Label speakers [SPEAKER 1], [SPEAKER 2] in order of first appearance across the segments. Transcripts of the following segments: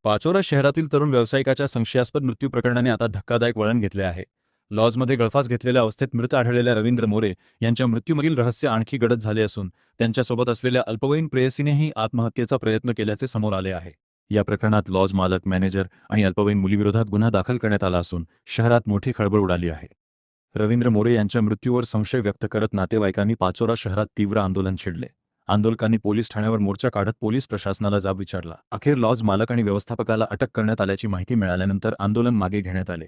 [SPEAKER 1] पाचोरा शहरातील तरुण व्यावसायिकाच्या संशयास्पद मृत्यू प्रकरणाने आता धक्कादायक वळण घेतले आहे. लॉजमध्ये गळफास घेतलेल्या अवस्थेत मृत आढळलेल्या रवींद्र मोरे यांच्या मृत्यूमागील रहस्य आणखी गडद झाले असून त्यांच्यासोबत असलेल्या अल्पवयीन प्रेयसीनेही आत्महत्येचा प्रयत्न केल्याचे समोर आले आहे. या प्रकरणात लॉज मालक, मॅनेजर आणि अल्पवयीन मुलीविरोधात गुन्हा दाखल करण्यात आला असून शहरात मोठी खळबळ उडाली आहे. रवींद्र मोरे यांच्या मृत्यूवर संशय व्यक्त करत नातेवाईकांनी पाचोरा शहरात तीव्र आंदोलन छेडले. आंदोलकांनी पोलीस ठाण्यावर मोर्चा काढत पोलीस प्रशासनाला जाब विचारला. अखेर लॉज मालक आणि व्यवस्थापकाला अटक करण्यात आल्याची माहिती मिळाल्यानंतर आंदोलन मागे घेण्यात आले.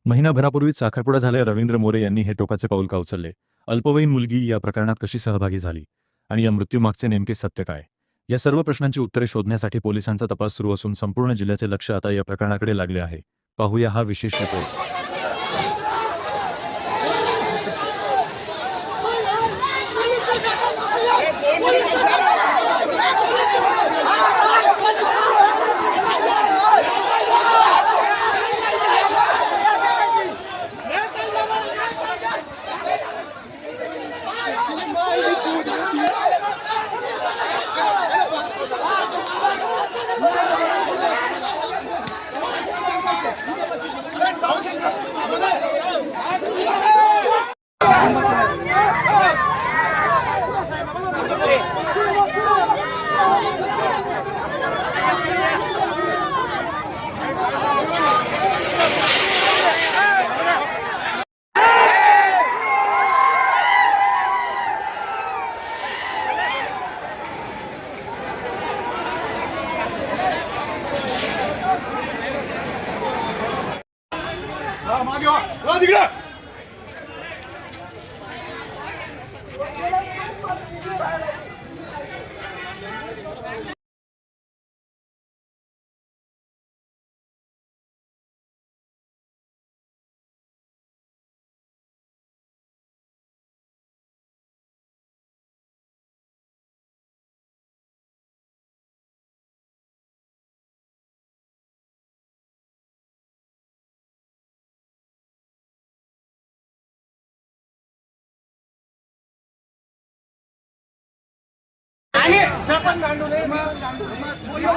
[SPEAKER 1] महिनाभरापूर्वीच साखरपुडा झालेल्या रवींद्र मोरे यांनी हे टोकाचे पाऊल का उचलले? अल्पवयीन मुलगी या प्रकरणात कशी सहभागी झाली आणि या मृत्यूमागचे नेमके सत्य काय? या सर्व प्रश्नांची उत्तरे शोधण्यासाठी पोलिसांचा तपास सुरू असून संपूर्ण जिल्ह्याचे लक्ष आता या प्रकरणाकडे लागले आहे. पाहूया हा विशेष रिपोर्ट.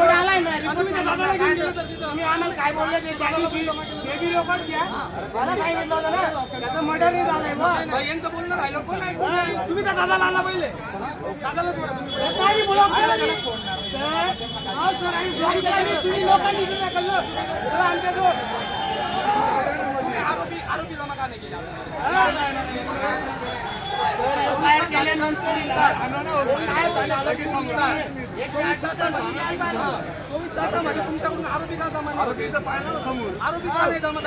[SPEAKER 2] आलाय ना तुम्ही आम्हाला काय बोलले ते त्या दिवशी बेबी लोकच घ्या मला सांगितलं होतं ना त्याचं मर्डर नाही झालंय. मग यांचं बोलणं राहिलं कोण नाही. तुम्ही त्या दादाला आणला पहिले दादालाच ब्लॉक केला तुम्ही लोकांनी आमच्याजवळ आरोपी जमा का नाही केला केल्यानंतर 24 तासामध्ये तुमच्याकडून आरोपी का जमा आरोपी का नाही जमा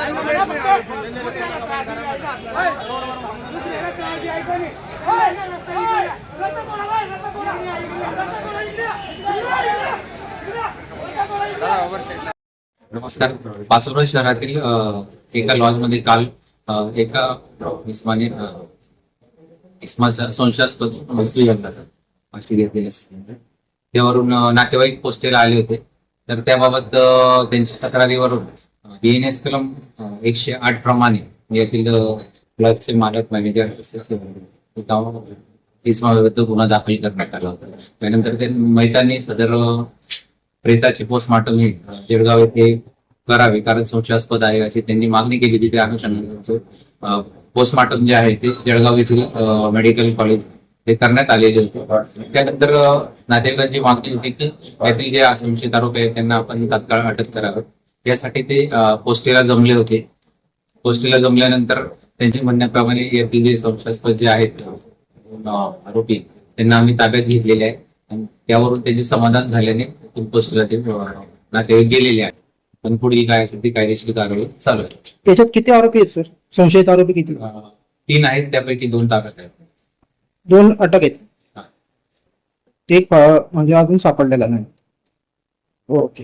[SPEAKER 3] नमस्कार. पाचोरा शहरातील एका लॉजमध्ये काल एका इस्माचा संशयास्पद मृत्यू झाला होता. फाशी घेतलेली असते त्यावरून नातेवाईक पोस्टेला आले होते. तर त्याबाबत त्यांच्या तक्रारीवरून BNS कलम 108 प्रमाणे यातील लॉजचे मालक, मॅनेजर इस्माविरुद्ध गुन्हा दाखल करण्यात आला होता. त्यानंतर ते मैतांनी सदर प्रेताचे पोस्टमॉर्टम हे जळगाव येथे करावे कारण संशयास्पद आहे अशी त्यांनी मागणी केली होती. त्या अनुषंगाने पोस्टमॉर्टम जे आहे ते जळगाव येथील मेडिकल कॉलेज हे करण्यात आलेले होते. त्यानंतर नातेवाईकांची मागणी होती की यातील जे संशयित आरोपी आहेत त्यांना आपण तात्काळ अटक करावं. यासाठी ते पोस्टेला जमले होते. पोस्टेला जमल्यानंतर त्यांच्या म्हणण्याप्रमाणे यातील जे संशयास्पद जे आहेत आरोपी त्यांना आम्ही ताब्यात घेतलेले आहे आणि त्यावरून त्यांचे समाधान झाल्याने पोस्टेला ते नातेवाईक गेलेले आहेत. पण पुढील काय असेल ती कायदेशीर कारवाई चालू आहे.
[SPEAKER 4] त्याच्यात किती आरोपी आहेत सर? संशयित आरोपी किती?
[SPEAKER 3] 3 आहेत, त्यापैकी 2 ताब्यात आहेत.
[SPEAKER 4] 2 अटक आहेत. एक म्हणजे अजून सापडलेला नाही. ओके.